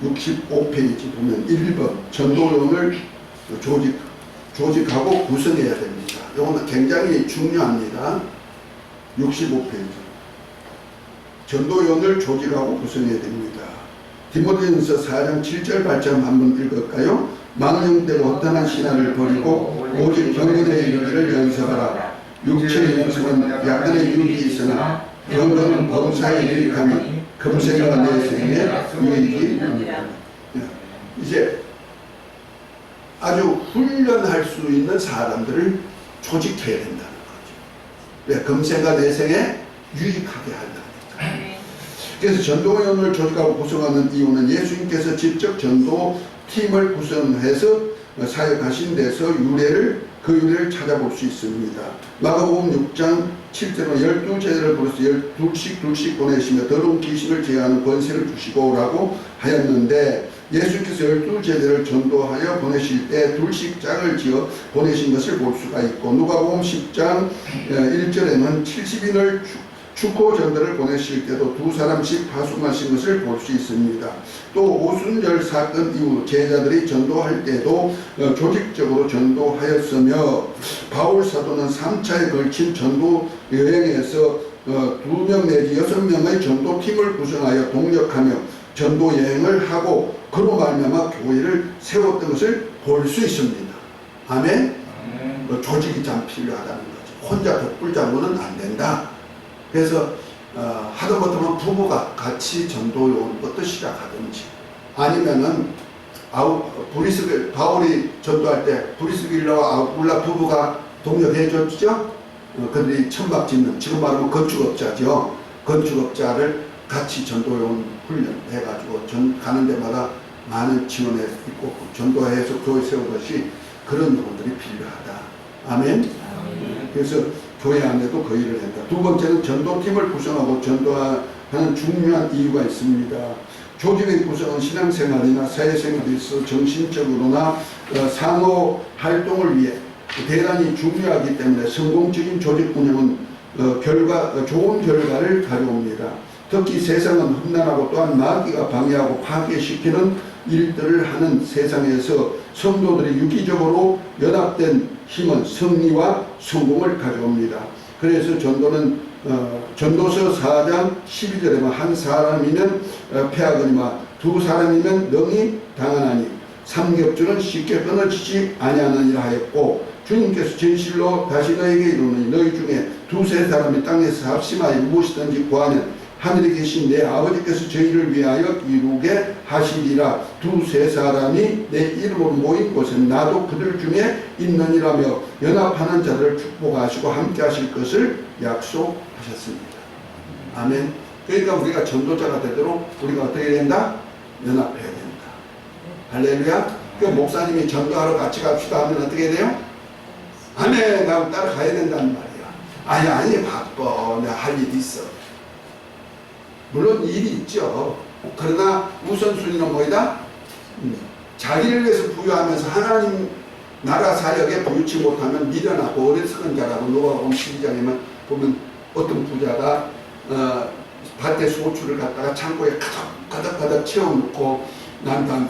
65페이지 보면 1번 전도용을 조직하고 구성해야 됩니다. 이거는 굉장히 중요합니다. 65페이지 전도용을 조직하고 구성해야 됩니다. 디모데전서 4장 7절 8절 한번 읽을까요? 망령되고 허탄한 신화를 버리고 오직 경건의 이르기를 연습하라. 육체의 연습은 약간의 유익이 있으나 경건은 범사에 유익하니 금생과 내생에 유익이 있느니라. 이제 아주 훈련할 수 있는 사람들을 조직해야 된다는 거죠. 왜? 금생과 내생에 유익하게 한다니까. 그래서 전도위원을 조직하고 구성하는 이유는 예수님께서 직접 전도팀을 구성해서 사역하신 데서 그 유래를 찾아볼 수 있습니다. 마가복음 6장 7절은 12제자를 불러서 12씩 보내시며 더러운 귀신을 제어하는 권세를 주시고 라고 하였는데 예수님께서 12제자를 전도하여 보내실 때 둘씩 짝을 지어 보내신 것을 볼 수가 있고 누가복음 10장 1절에는 70인을 축호 전도를 보내실 때도 2사람씩 파송하신 것을 볼 수 있습니다. 또 오순절 사건 이후 제자들이 전도할 때도 조직적으로 전도하였으며 바울 사도는 3차에 걸친 전도 여행에서 2명 내지 6명의 전도팀을 구성하여 동력하며 전도 여행을 하고 그로 말미암아 교회를 세웠던 것을 볼 수 있습니다. 아멘? 조직이 참 필요하다는 거죠. 혼자 덕불 잡으면 안 된다. 그래서 하다 못하면 부부가 같이 전도요원부터 시작하든지 아니면은 바울이 전도할 때 브리스길라와 아울라 부부가 동력해 줬죠. 그들이 천막 짓는 지금 말하면 건축업자죠. 건축업자를 같이 전도요원 훈련해가지고 가는 데마다 많은 지원해 있고 전도해서 교회 세우듯이 그런 요원들이 필요하다. 아멘. 그래서 교회 안에도 그 일을 한다. 두 번째는 전도팀을 구성하고 전도하는 중요한 이유가 있습니다. 조직의 구성은 신앙생활이나 사회생활에 있어 정신적으로나 상호 활동을 위해 대단히 중요하기 때문에 성공적인 조직 운영은 좋은 결과를 가져옵니다. 특히 세상은 험난하고 또한 마귀가 방해하고 파괴시키는 일들을 하는 세상에서 성도들이 유기적으로 연합된 힘은 승리와 성공을 가져옵니다. 그래서 전도서 4장 12절에만 한 사람이면 패하거니와 두 사람이면 능히 당하나니 삼겹줄은 쉽게 끊어지지 아니하느니라 하였고 주님께서 진실로 다시 너에게 이르노니 너희 중에 두세 사람이 땅에서 합심하여 무엇이든지 구하면 하늘에 계신 내 아버지께서 저희를 위하여 이루게 하시리라. 두세 사람이 내 이름으로 모인 곳에 나도 그들 중에 있느니라며 연합하는 자를 축복하시고 함께 하실 것을 약속하셨습니다. 아멘. 그러니까 우리가 전도자가 되도록 우리가 어떻게 된다? 연합해야 된다. 할렐루야. 그 목사님이 전도하러 같이 갑시다 하면 어떻게 돼요? 아멘. 나 따라가야 된다는 말이야. 아니 바빠. 내가 할 일이 있어. 물론 일이 있죠. 그러나 우선순위는 뭐이다? 자기를 위해서 부유하면서 하나님 나라 사역에 부유치 못하면 미련하고 어리석은 자라고 누가복음 12장에만 보면 어떤 부자가 밭에 소출을 갖다가 창고에 가득 채워놓고 난 다음에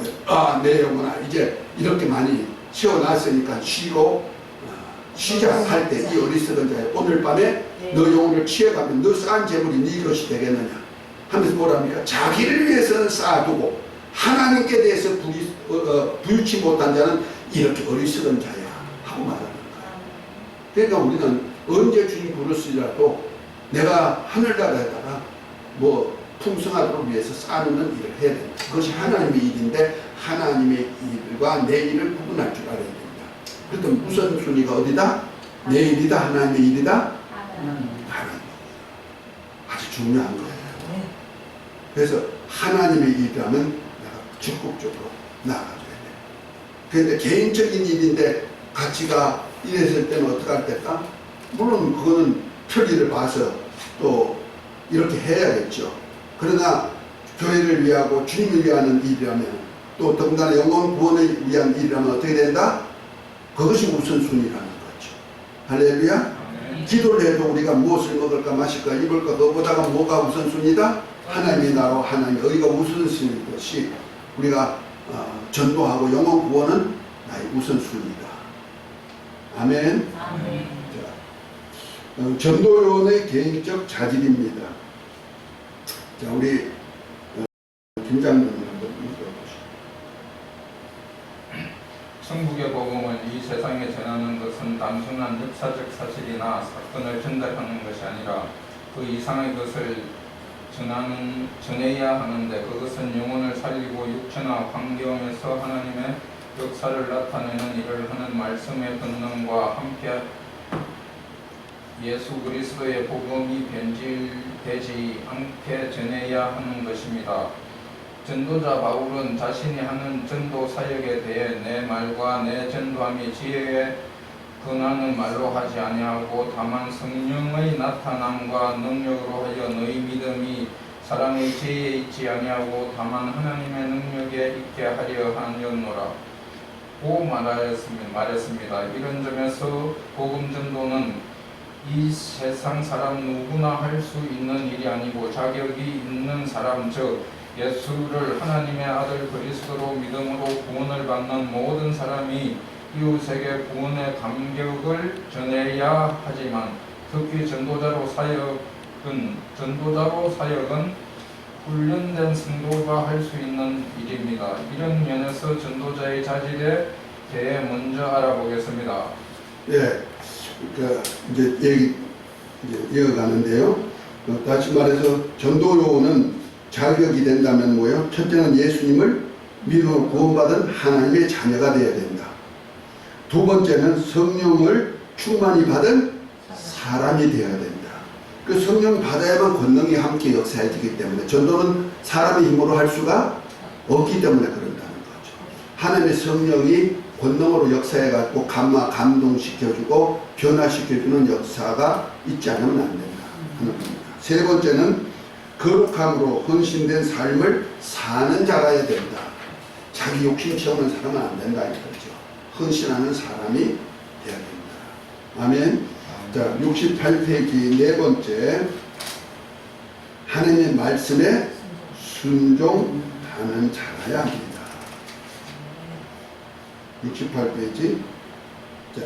내 영혼아 이제 이렇게 많이 채워놨으니까 쉬고 쉬자 할 때 이 어리석은 자야 오늘 밤에 너 영혼을 취해가면 너 쌓은 재물이 네 것이 되겠느냐 하면서 뭐랍니까? 자기를 위해서는 쌓아두고 하나님께 대해서 부유치 못한 자는 이렇게 어리석은 자야 하고 말하는 거야. 그러니까 우리는 언제 주님 부르시라도 내가 하늘나라에다가 뭐 풍성하도록 위해서 쌓는 일을 해야 된다. 그것이 하나님의 일인데 하나님의 일과 내 일을 구분할 줄 알아야 된다. 그렇다면 우선순위가 어디다? 내 일이다, 하나님의 일이다? 하나님. 아주 중요한 거예요. 그래서 하나님의 일이라면 내가 적극적으로 나아가줘야 돼요. 그런데 개인적인 일인데 가치가 이랬을 때는 어떻게 할 때까? 물론 그거는 편리를 봐서 또 이렇게 해야겠죠. 그러나 교회를 위하고 주님을 위하는 일이라면 또 더군다나 영혼 구원을 위한 일이라면 어떻게 된다? 그것이 우선순위라는 거죠. 할렐루야. 기도를 해도 우리가 무엇을 먹을까 마실까 입을까 그거보다가 뭐가 우선순위다? 하나님의 나라와 하나님의 의가 우선순위인 것이 우리가 전도하고 영혼 구원은 나의 우선순위다. 아멘. 자, 전도요원의 개인적 자질입니다. 자, 우리 김장로님 한번 읽어보시죠. 천국의 복음을 이 세상에 전하는 것은 단순한 역사적 사실이나 사건을 전달하는 것이 아니라 그 이상의 것을 전해야 하는데 그것은 영혼을 살리고 육체나 환경에서 하나님의 역사를 나타내는 일을 하는 말씀의 권능과 함께 예수 그리스도의 복음이 변질되지 않게 전해야 하는 것입니다. 전도자 바울은 자신이 하는 전도 사역에 대해 내 말과 내 전도함이 지혜에 근하는 말로 하지 아니하고 다만 성령의 나타남과 능력으로 하여 너희 믿음이 사랑의 지혜에 있지 아니하고 다만 하나님의 능력에 있게 하려 하였노라 고 말했습니다. 이런 점에서 복음 전도는 이 세상 사람 누구나 할 수 있는 일이 아니고 자격이 있는 사람 즉 예수를 하나님의 아들 그리스도로 믿음으로 구원을 받는 모든 사람이 이웃에게 구원의 감격을 전해야 하지만 특히 전도자로 사역은 훈련된 성도가 할 수 있는 일입니다. 이런 면에서 전도자의 자질에 대해 먼저 알아보겠습니다. 예, 그러니까 이제 이어가는데요. 다시 말해서 전도요원은 자격이 된다면 뭐예요? 첫째는 예수님을 믿음으로 구원받은 하나님의 자녀가 되어야 된다. 두 번째는 성령을 충만히 받은 사람이 되어야 된다. 그 성령 받아야만 권능이 함께 역사해지기 때문에 전도는 사람의 힘으로 할 수가 없기 때문에 그런다는 거죠. 하나님의 성령이 권능으로 역사해가지고 감동시켜주고 변화시켜주는 역사가 있지 않으면 안 된다 하는 겁니다. 세 번째는 거룩함으로 헌신된 삶을 사는 자라야 된다. 자기 욕심 채우는 사람은 안 된다 이거죠. 헌신하는 사람이 되어야 된다. 아멘. 자, 68페이지 네 번째, 하나님의 말씀에 순종하는 자라야 합니다. 68페이지. 자,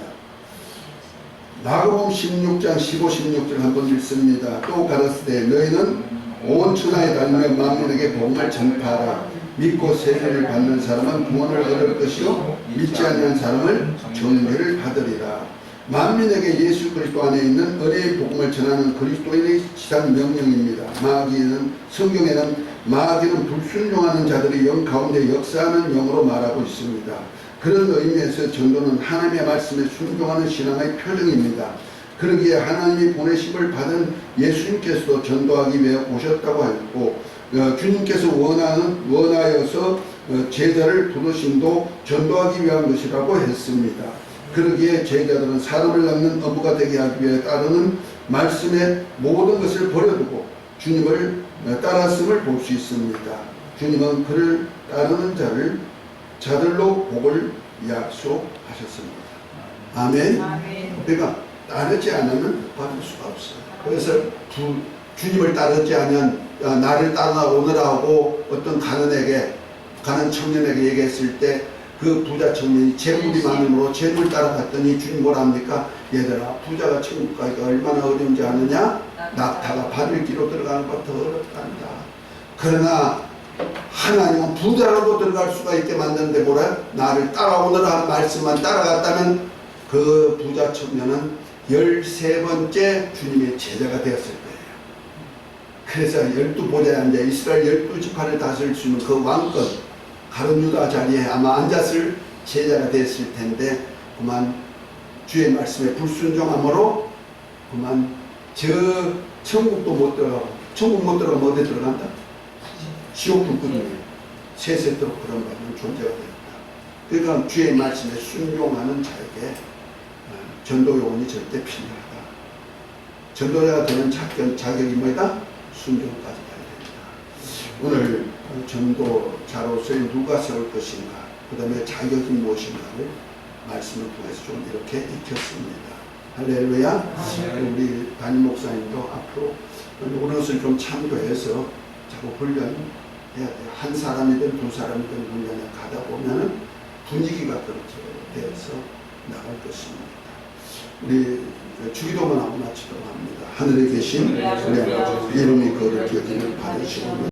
마가복음 16장 15, 16절 한번 읽습니다. 또 가라사대 너희는 온 천하에 다니며 만민에게 복음을 전파하라. 믿고 세례를 받는 사람은 구원을 얻을 것이요 믿지 않는 사람은 정죄를 받으리라. 만민에게 예수 그리스도 안에 있는 은혜의 복음을 전하는 그리스도인의 지상 명령입니다. 성경에는 마귀는 불순종하는 자들이 영 가운데 역사하는 영으로 말하고 있습니다. 그런 의미에서 전도는 하나님의 말씀에 순종하는 신앙의 표정입니다. 그러기에 하나님이 보내심을 받은 예수님께서도 전도하기 위해 오셨다고 하였고 주님께서 원하여서 제자를 부르심도 전도하기 위한 것이라고 했습니다. 그러기에 제자들은 사람을 낳는 어부가 되게 하기 위해 따르는 말씀의 모든 것을 버려두고 주님을 따랐음을 볼 수 있습니다. 주님은 그를 따르는 자들로 복을 약속하셨습니다. 아멘. 그러니까 따르지 않으면 받을 수가 없어요. 그래서 주님을 따르지 않으면 나를 따라오느라 하고 어떤 가는 청년에게 얘기했을 때 그 부자 청년이 재물이 많음으로 재물 따라갔더니 주님 뭐라 합니까? 얘들아 부자가 천국 가기가 얼마나 어려운지 아느냐? 낙타가 바늘 길로 들어가는 것보다 어렵단다. 그러나 하나님은 부자로도 들어갈 수가 있게 만드는데 뭐라? 나를 따라오느라 하는 말씀만 따라갔다면 그 부자 청년은 13번째 주님의 제자가 되었을 거예요. 그래서 12보좌에 앉아 이스라엘 12지파를 다스릴 수 있는 그 왕권 가룟 유다 자리에 아마 앉았을 제자가 됐을 텐데 그만 주의 말씀에 불순종함으로 그만 저 천국도 못 들어가고 천국 못 들어가면 어디 들어간다? 지옥 불구덩이 세세토록 그런 받는 존재가 됩니다. 그러니까 주의 말씀에 순종하는 자에게 전도 요원이 절대 필요하다. 전도자가 되는 자격이 뭐다? 순종까지 가야 됩니다. 오늘 전도자로서의 누가 세울 것인가, 그 다음에 자격이 무엇인가를 말씀을 통해서 좀 이렇게 익혔습니다. 할렐루야. 우리 담임 목사님도 앞으로 이런 것을 좀 참고해서 자꾸 훈련해야 돼요. 한 사람이든 두 사람이든 훈련에 가다 보면은 분위기가 그렇게 되어서 나갈 것입니다. 우리 주기도만 하고 마치도록 합니다. 하늘에 계신 우리 아버지 이름이 거룩히 여김을 받으시고